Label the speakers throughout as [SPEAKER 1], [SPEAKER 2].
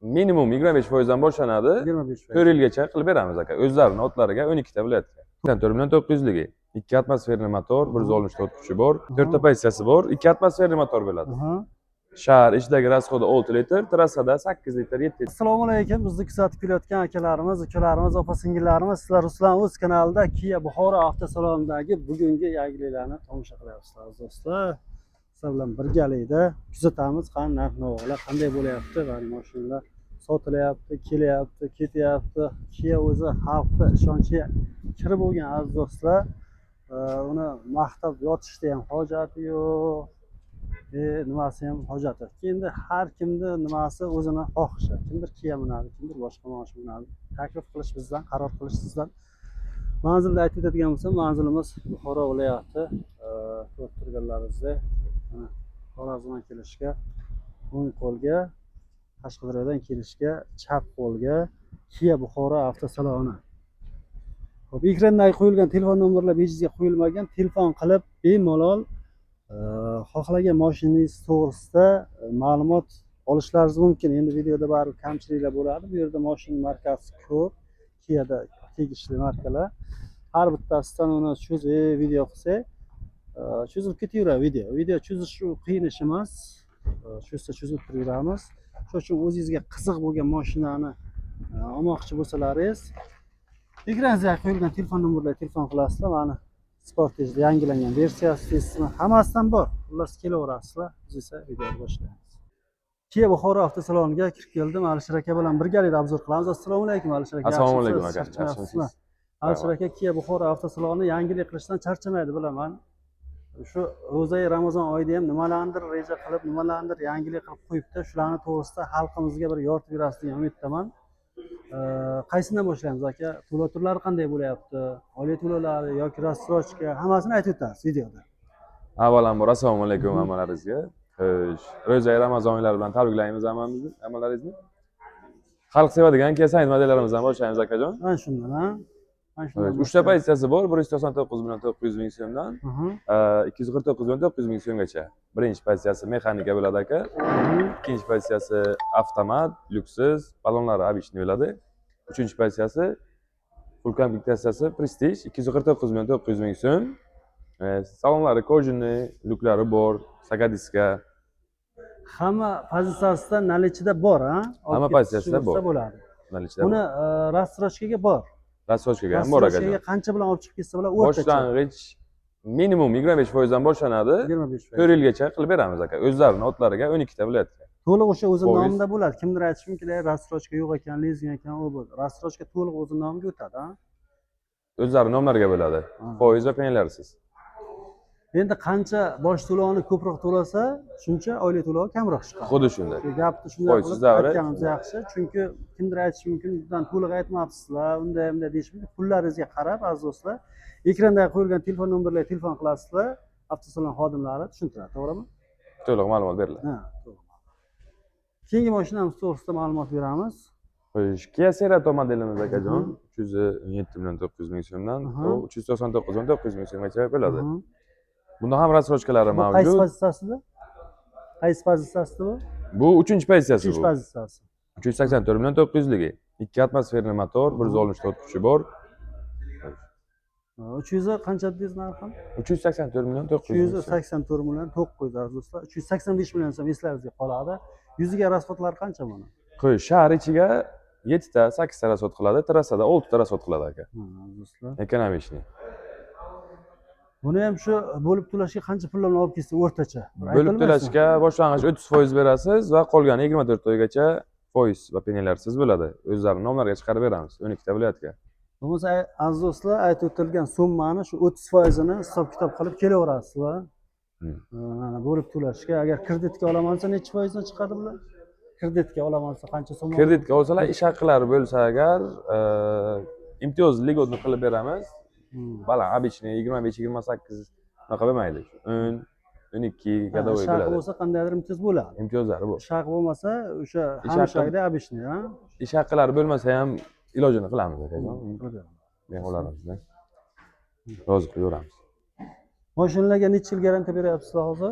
[SPEAKER 1] minimum 25% dan boshlanadi.
[SPEAKER 2] 25%.
[SPEAKER 1] 4 yilgacha qilib beramiz aka. O'zlarining otlariga 12 ta viloyatga. 84 million 900 ligi. 2 atmosferli motor, 164 kuchi bor, 4 ta pozitsiyasi bor, 2 atmosferli motor bo'ladi. Shahar ichidagi rasxodi 6 litr, trassada 8 litr, 7 litr.
[SPEAKER 2] Assalomu alaykum. Bizni kuzatib kelayotgan akalarimiz, ukalarimiz, opa-singillarimiz, sizlar Ruslan o'z kanalida Kia Buxoro avtosalonidagi bugungi yangiliklarni tomosha qilyapsizlar do'stlar. Sizlar bilan birgalikda kuzatamiz, qanday narx-navolar qanday bo'lyapti va mashinalar sotilyapti, kelyapti, ketyapti. Kia o'zi xalqning ishonchiga kirib bo'lgan aziz do'stlar. Uni maqtab yotishda ham hojati yo'q. Nimasi ham hojati. Endi har kimni nimasi o'zini xohishi. Kimdir Kia minadi, kimdir boshqa mashina minadi. Taklif qilish bizdan, qaror qilish sizdan. Manzilni aytib o'tadigan bo'lsam, manzilimiz Buxoro viloyati. Ko'rib turganlaringizdek, Xorazmdan kelishga o'ng qo'lga, Qashqadaryodan kelishga chap qo'lga Kia Buxoro avtosaloni. Xo'p, ekrandagi qo'yilgan telefon nomerlar bejizga qo'yilmagan. Telefon qilib bemalol xohlagan mashinangiz to'g'risida ma'lumot olishlaringiz mumkin. Endi videoda baribir kamchiliklar bo'ladi. Bu yerda mashina markasi ko'p. Kia'da tegishli markalar. Har bittasidan uni cho'zib video qilsak, cho'zilib ketaveradi video. Video cho'zish qiyin ish emas. Cho'zib turaveramiz. Shuning uchun o'zingizga qiziq bo'lgan mashinani olmoqchi bo'lsalaringiz, ekrangizga qo'yilgan telefon nomerlarga telefon qilasizlar. Mana Sportage yangilangan versiyasi hammasidan bor. Xullas kelaverasizlar. Biz esa videoni boshlaymiz. Kia Buxoro avtosaloniga kirib keldim. Alisher aka bilan birgalikda obzor qilamiz. Assalomu alaykum Alisher aka.
[SPEAKER 1] Assalomu alaykum aka.
[SPEAKER 2] Alisher aka Kia Buxoro avtosaloni yangilik qilishdan charchamaydi bilaman. Shu ro'za Ramazon oyida ham nimalardir reja qilib, nimalardir yangilik qilib qo'yibdi. Shularni to'g'risida xalqimizga bir yoritib berasiz degan umiddaman. Qaysidan boshlaymiz aka? To'lov turlari qanday bo'lyapti? Oylik to'lovlari yoki rassrochka, hammasini aytib o'tasiz videoda.
[SPEAKER 1] Avvalambor assalomu alaykum hammalaringizga. Xo'sh, ro'za Ramazon oylari bilan tabriklaymiz hammalaringizni. Xalq sevadigan Kia Saint modellarimizdan boshlaymiz akajon.
[SPEAKER 2] Mana shundan, ha? Mana shundan.
[SPEAKER 1] 3 ta pozitsiyasi bor, 199 million 900 ming so'mdan 249 million 900 ming so'mgacha. Birinchi pozitsiyasi mexanika bo'ladi aka. Ikkinchi pozitsiyasi avtomat, lyuksiz, ballonlari обычный bo'ladi. Uchinchi pozitsiyasi full komplektatsiyasi Prestige 249 million 900 ming so'm. Salonlari kojinli, lyuklari bor, sagadiska.
[SPEAKER 2] Hamma pozitsiyasida nalichida bor, ha?
[SPEAKER 1] Hamma pozitsiyasida bor.
[SPEAKER 2] Bo'ladi.
[SPEAKER 1] Nalichida.
[SPEAKER 2] Uni rassrochkaga bor.
[SPEAKER 1] Rassrochkaga ham bor akajon.
[SPEAKER 2] Qancha bilan olib chiqib ketsa bo'ladi? O'rtacha.
[SPEAKER 1] Boshlang'ich minimum 25% dan boshlanadi.
[SPEAKER 2] 25%.
[SPEAKER 1] 4 yilgacha qilib beramiz aka. O'zlarining otlariga 12 ta viloyatga.
[SPEAKER 2] To'liq o'sha o'zi nomida bo'ladi. Kimdir aytishi mumkin, rassrochka yo'q ekan, lizing ekan, u bo'ladi. Rassrochka to'liq o'zi nomiga o'tadi, ha?
[SPEAKER 1] O'zlari nomlariga bo'ladi. Foiz va penallarsiz.
[SPEAKER 2] Endi qancha bosh to'lovini ko'proq to'lasa, shuncha oylik to'lovi kamroq chiqadi.
[SPEAKER 1] Xuddi shunday.
[SPEAKER 2] Gapni shunday qilib aytganimiz yaxshi, chunki kimdir aytishi mumkin, bundan to'liq aytmabsizlar, unday deyish mumkin. Pullaringizga qarab, aziz do'stlar, ekranda qo'yilgan telefon nomerlarga telefon qilasizlar, avtosalon xodimlari tushuntiradi, to'g'rimi?
[SPEAKER 1] To'liq ma'lumot beriladi.
[SPEAKER 2] Ha, to'g'ri. Keyingi mashinamiz to'g'risida ma'lumot beramiz.
[SPEAKER 1] Xo'sh, Kia Cerato modelimiz akajon 317 million 900 ming so'mdan 399 million 900 ming so'mgacha bo'ladi. Bunda ham rassrochkalari mavjud.
[SPEAKER 2] Qaysi pozitsiyasida? Qaysi pozitsiyasida bu?
[SPEAKER 1] Bu 3-chi pozitsiyasi bu.
[SPEAKER 2] 3-chi pozitsiyasi.
[SPEAKER 1] 384 million 900 ligi. 2 atmosferli motor, 164 kuchi bor.
[SPEAKER 2] 300 qancha dedingiz narxi?
[SPEAKER 1] 384 million 900.
[SPEAKER 2] 384 million 900 aziz do'stlar. 385 million so'm eslaringizga qoladi. Yuziga rasxodlari qancha buni?
[SPEAKER 1] Qo'y, shahar ichiga 7 ta, 8 ta rasxod qiladi, trassada 6 ta rasxod qiladi aka.
[SPEAKER 2] Aziz do'stlar.
[SPEAKER 1] Ekonomishni.
[SPEAKER 2] Buni ham shu bo'lib to'lashga qancha pullarni olib ketsa o'rtacha?
[SPEAKER 1] Bo'lib to'lashga boshlang'ich 30% berasiz va qolgani 24 oygacha foiz va penallarsiz bo'ladi. O'zlarining nomlariga chiqarib beramiz 12 ta viloyatga.
[SPEAKER 2] Bo'lmasa aziz do'stlar, aytib o'tilgan summani shu 30%ni hisob-kitob qilib kelaverasizlar. Bo'lib to'lashga agar kreditga olaman desa necha foizdan chiqadi bular? Kreditga olaman desa qancha so'm?
[SPEAKER 1] Kreditga olsalar ish haqlari bo'lsa agar imtiyozli ligodni qilib beramiz. Baland, обычный 25-28 unaqa bo'lmaydi. 10, 12 gadovoy bo'ladi.
[SPEAKER 2] Shaq bo'lsa qandaydir imtiyoz bo'ladi.
[SPEAKER 1] Imtiyozlari bor.
[SPEAKER 2] Shaq bo'lmasa o'sha hamshagida обычный, ha?
[SPEAKER 1] Ish haqlari bo'lmasa ham ilojini qilamiz akajon. Mehmonlarimizdan rozi qilaveramiz.
[SPEAKER 2] Mashinalarga necha yil garantiya beryapsizlar hozir?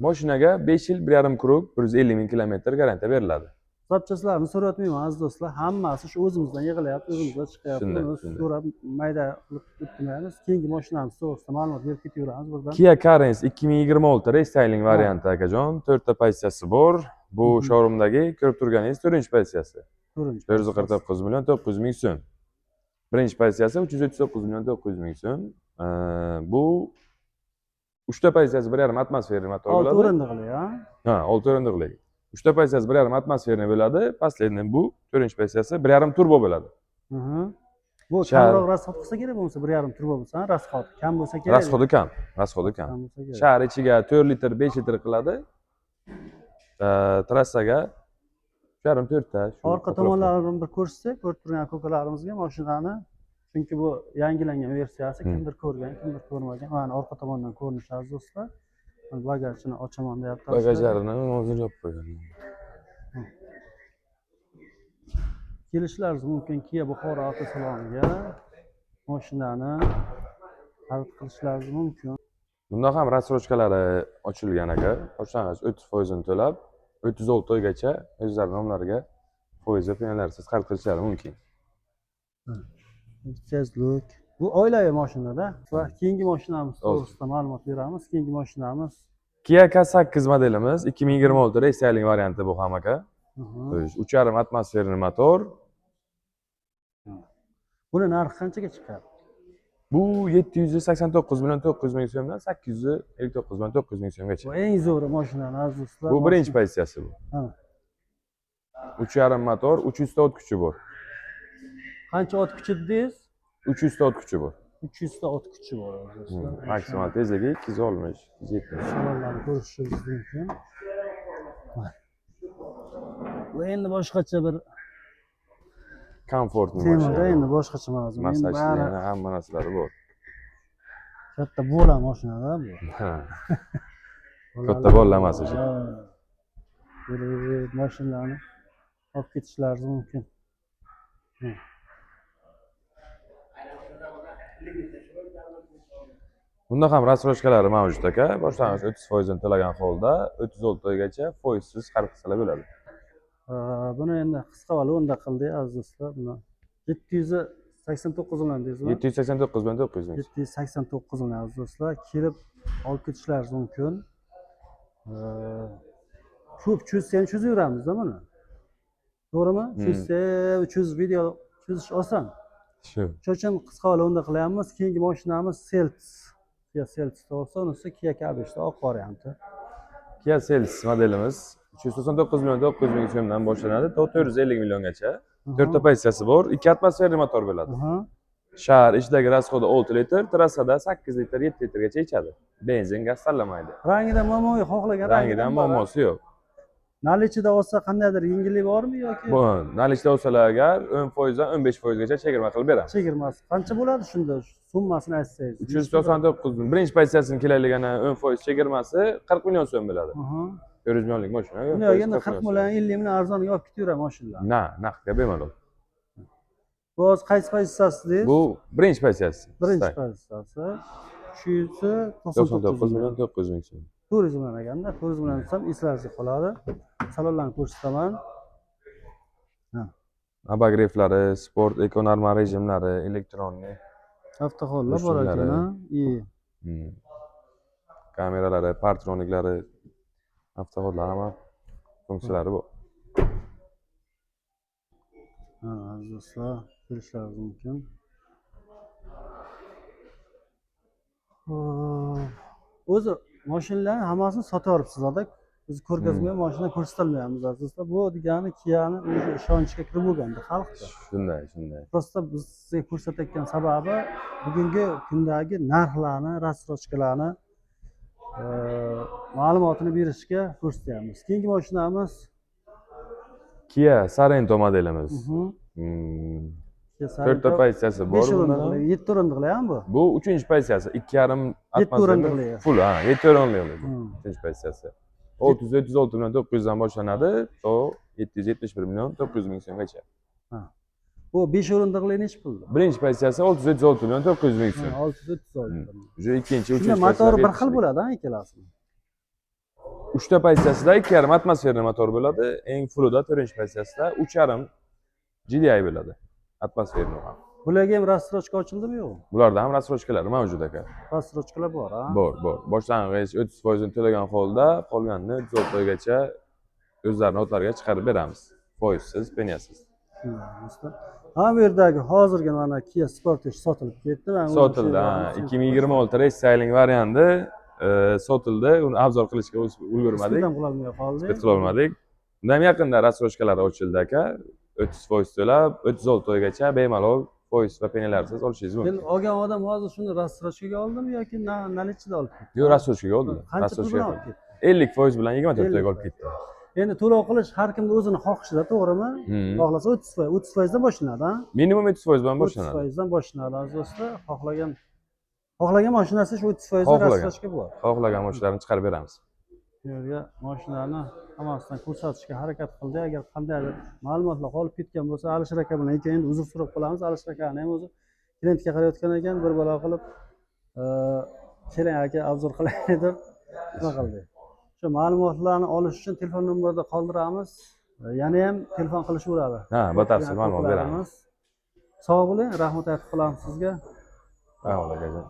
[SPEAKER 1] Mashinaga 5 yil 1,5 krug 150 ming kilometr garantiya beriladi.
[SPEAKER 2] Zapchastlarni so'rayotmayman aziz do'stlar. Hammasi shu o'zimizdan yig'ilyapti, o'zimizdan chiqyapti.
[SPEAKER 1] Shunday,
[SPEAKER 2] Uni
[SPEAKER 1] shunday.
[SPEAKER 2] so'rab mayda qilib o'tmaymiz. Keyingi mashinamiz to'g'risida ma'lumot berib ketaveramiz buradan.
[SPEAKER 1] Kia Carens 2026 restyling varianti akajon. 4 ta pozitsiyasi bor. Bu showroomdagi ko'rib turganingiz 4-pozitsiyasi. 449 million 900 ming so'm. Birinchi pozitsiyasi 339 million 900 ming so'm. Bu 3 ta pozitsiyasi 1.5 atmosferli motor
[SPEAKER 2] 6
[SPEAKER 1] bo'ladi.
[SPEAKER 2] o'rindiqli, ha?
[SPEAKER 1] Ha, 6 o'rindiqli. 3 ta pozitsiyasi 1.5 atmosferli bo'ladi. Последний bu 4-pozitsiyasi 1.5 turbo bo'ladi.
[SPEAKER 2] Bu kamroq rasxod qilsa kerak bo'lmasa 1.5 turbo bo'lsa, rasxod kam bo'lsa kerak.
[SPEAKER 1] Rasxodi kam, rasxodi kam. Shahar ichiga 4 litr, 5 litr qiladi. Trassaga 3.5-4 ta.
[SPEAKER 2] Orqa tomonlarini bir ko'rsak, ko'rib turgan ko'kalarimizga mashinani, chunki bu yangilangan versiyasi, kimdir ko'rgan, kimdir ko'rmagan. Mana orqa tomondan ko'rinishi aziz do'stlar. Bagajini ochaman deyapti.
[SPEAKER 1] Bagajarini hozir yopib qo'ygan.
[SPEAKER 2] Kelishlaringiz mumkin Kia Buxoro avtosaloniga. Mashinani xarid qilishlaringiz mumkin.
[SPEAKER 1] Bunda ham rassrochkalari ochilgan aka. Boshlang'ich 30% ni to'lab 36 oygacha o'zlari nomlariga foiz va penallarsiz xarid qilishlari mumkin.
[SPEAKER 2] Tezlik. Bu oilaviy mashinada va keyingi mashinamiz to'g'risida ma'lumot beramiz. Keyingi mashinamiz
[SPEAKER 1] Kia K8 modelimiz 2026 restyling varianti bu ham aka. 3.5 atmosferli motor.
[SPEAKER 2] Buni narxi qanchaga chiqadi?
[SPEAKER 1] Bu 789 million 900 ming so'mdan 859 million 900 ming so'mgacha.
[SPEAKER 2] Bu eng zo'ri mashinani aziz do'stlar.
[SPEAKER 1] Bu birinchi pozitsiyasi bu. 3.5 motor, 300 ta ot kuchi bor.
[SPEAKER 2] Qancha ot kuchi dedingiz?
[SPEAKER 1] 300 ta ot kuchi bor.
[SPEAKER 2] 300 ta ot kuchi bor do'stlar.
[SPEAKER 1] Maksimal tezligi 260, 270.
[SPEAKER 2] Salonlarni ko'rishingiz mumkin. Bu endi boshqacha bir
[SPEAKER 1] komfortli
[SPEAKER 2] temada, endi boshqacha mavzu.
[SPEAKER 1] Masajli hamma narsalari bor.
[SPEAKER 2] Katta bo'la mashinada bu.
[SPEAKER 1] Ha. Katta bo'lamas o'sha.
[SPEAKER 2] Mashinalarni olib ketishlaringiz mumkin.
[SPEAKER 1] Bunda ham rassrochkalari mavjud aka. Boshlang'ich 30% ni to'lagan holda 36 oygacha foizsiz xarid qilsalar bo'ladi.
[SPEAKER 2] Buni endi qisqa va lo'nda qildik aziz do'stlar. Buni 789 million deysizmi?
[SPEAKER 1] 789 million 900 ming.
[SPEAKER 2] 789 million aziz do'stlar. Kelib olib ketishlaringiz mumkin. Ko'p cho'zsa ham cho'zaveramiz-da buni. To'g'rimi? Cho'zsa 300 video cho'zish oson.
[SPEAKER 1] Shu.
[SPEAKER 2] Shuning uchun qisqa va lo'nda qilyapmiz. Keyingi mashinamiz Seltos. Kia Seltos to'g'risi, unisi Kia K5 oq varianti.
[SPEAKER 1] Kia Seltos modelimiz 399 million 900 ming so'mdan boshlanadi, 450 milliongacha. 4 ta pozitsiyasi bor, 2 atmosferli motor bo'ladi. Shahar ichidagi rasxodi 6 litr, trassada 8 litr, 7 litrgacha ichadi. Benzin, gaz tanlamaydi.
[SPEAKER 2] Rangidan mo'moy xohlagan
[SPEAKER 1] rangidan muammosi yo'q.
[SPEAKER 2] Nalichida olsa qandaydir yengillik bormi yoki?
[SPEAKER 1] Bu nalichda olsalar agar 10% dan 15% gacha chegirma qilib beramiz.
[SPEAKER 2] Chegirmasi qancha bo'ladi shunda? Summasini aytsangiz.
[SPEAKER 1] 399 ming. Birinchi pozitsiyasini kelayligini 10% chegirmasi 40 million so'm bo'ladi. 400 millionlik mashina.
[SPEAKER 2] Yo'q, endi 40 million, 50 million arzoniga olib ketaveradi mashinalar.
[SPEAKER 1] Naqdga bemalol.
[SPEAKER 2] Bu hozir qaysi pozitsiyasi dedingiz?
[SPEAKER 1] Bu birinchi pozitsiyasi.
[SPEAKER 2] Birinchi pozitsiyasi. 399
[SPEAKER 1] million 900 ming so'm.
[SPEAKER 2] Turizm bilan eganda, turizm bilan desam eslaringizga qoladi. Salonlarni ko'rsataman.
[SPEAKER 1] Abagreiflari, sport, ekonormal rejimlari, elektronnik
[SPEAKER 2] avtohollar bor ekan,
[SPEAKER 1] kameralari, partroniklari, avtohollar ham funksiyalari bor.
[SPEAKER 2] Aziz do'stlar, kelishlaringiz mumkin. O'zi mashinalarni hammasini sotib olibsizlar-da. Biz ko'rgazma mashina ko'rsatilmayapmiz aziz do'stlar. Bu degani Kia'ni o'zi ishonchga kirib bo'lganda xalqda.
[SPEAKER 1] Shunday.
[SPEAKER 2] Prosta biz sizga ko'rsatayotgan sababi bugungi kundagi narxlarni, rassrochkalarni ma'lumotini berishga ko'rsatyapmiz. Keyingi mashinamiz
[SPEAKER 1] Kia Sorento modelimiz. 4 ta pozitsiyasi bor.
[SPEAKER 2] 7 o'rindiqli ham bu.
[SPEAKER 1] Bu 3-pozitsiyasi, 2.5 atmosferli. Full, 7 o'rindiqli. 3-pozitsiyasi. 636 million 900 dan boshlanadi, to 771 million 900 ming so'mgacha.
[SPEAKER 2] Bu 5 o'rindiqli nechi pul?
[SPEAKER 1] Birinchi pozitsiyasi 636 million 900 ming so'm.
[SPEAKER 2] 636.
[SPEAKER 1] Ju ikkinchi, uchinchi
[SPEAKER 2] motori bir xil bo'ladi-a ikkalasi?
[SPEAKER 1] uchta pozitsiyasida 2,5 atmosferli motor bo'ladi. Eng fullida 4-pozitsiyasida 3,5 GDI bo'ladi. Atmosferli ham.
[SPEAKER 2] Bularga ham rassrochka ochildimi yo'q?
[SPEAKER 1] Bularda ham rassrochkalari mavjud aka.
[SPEAKER 2] Rassrochkalar bor, ha?
[SPEAKER 1] Bor. Boshlang'ich 30% to'lagan holda qolganini 100 oygacha o'zlarini o'tlariga chiqarib beramiz. Foizsiz, peniyasiz.
[SPEAKER 2] Ha, bu yerdagi hozirgi mana Kia Sportage sotilib ketdi.
[SPEAKER 1] Sotildi. 2026 restyling varianti sotildi. Uni obzor qilishga ulgurmadik.
[SPEAKER 2] Spid ham qilolmay qoldik.
[SPEAKER 1] Spid qilolmadik. Undan yaqinda rassrochkalari ochildi aka. 30% to'lab, 36 oygacha bemalol foiz va peniyalarsiz olishingiz mumkin.
[SPEAKER 2] Endi olgan odam hozir shuni rassrochkaga oldimi yoki nalichida olib ketdi?
[SPEAKER 1] Yo'q, rassrochkaga oldilar.
[SPEAKER 2] Qancha pul bilan olib ketdi?
[SPEAKER 1] 50% bilan 24 oyga olib ketdi.
[SPEAKER 2] Endi to'lov qilish har kimni o'zini xohishida, to'g'rimi? Xohlasa 30% dan boshlanadi, ha?
[SPEAKER 1] Minimum 30% bilan boshlanadi.
[SPEAKER 2] 30% dan boshlanadi, aziz do'stlar. Xohlagan mashinasi shu 30% dan rassrochka bor.
[SPEAKER 1] Xohlagan mashinalarni chiqarib beramiz.
[SPEAKER 2] Bu yerga mashinalarni hammasidan ko'rsatishga harakat qildik. Agar qandaydir ma'lumotlar qolib ketgan bo'lsa, Alisher aka bilan endi uzr so'rab qolamiz. Alisher akani ham o'zi klientga qarayotgan ekan, bir balo qilib keling aka obzor qilaylik deb nima qildik. Shu ma'lumotlarni olish uchun telefon nomerida qoldiramiz. Yana ham telefon qilishaveradi.
[SPEAKER 1] Ha, batafsil ma'lumot beramiz.
[SPEAKER 2] Sog' bo'ling, rahmat aytib qolamiz sizga.
[SPEAKER 1] Rahmat akajon.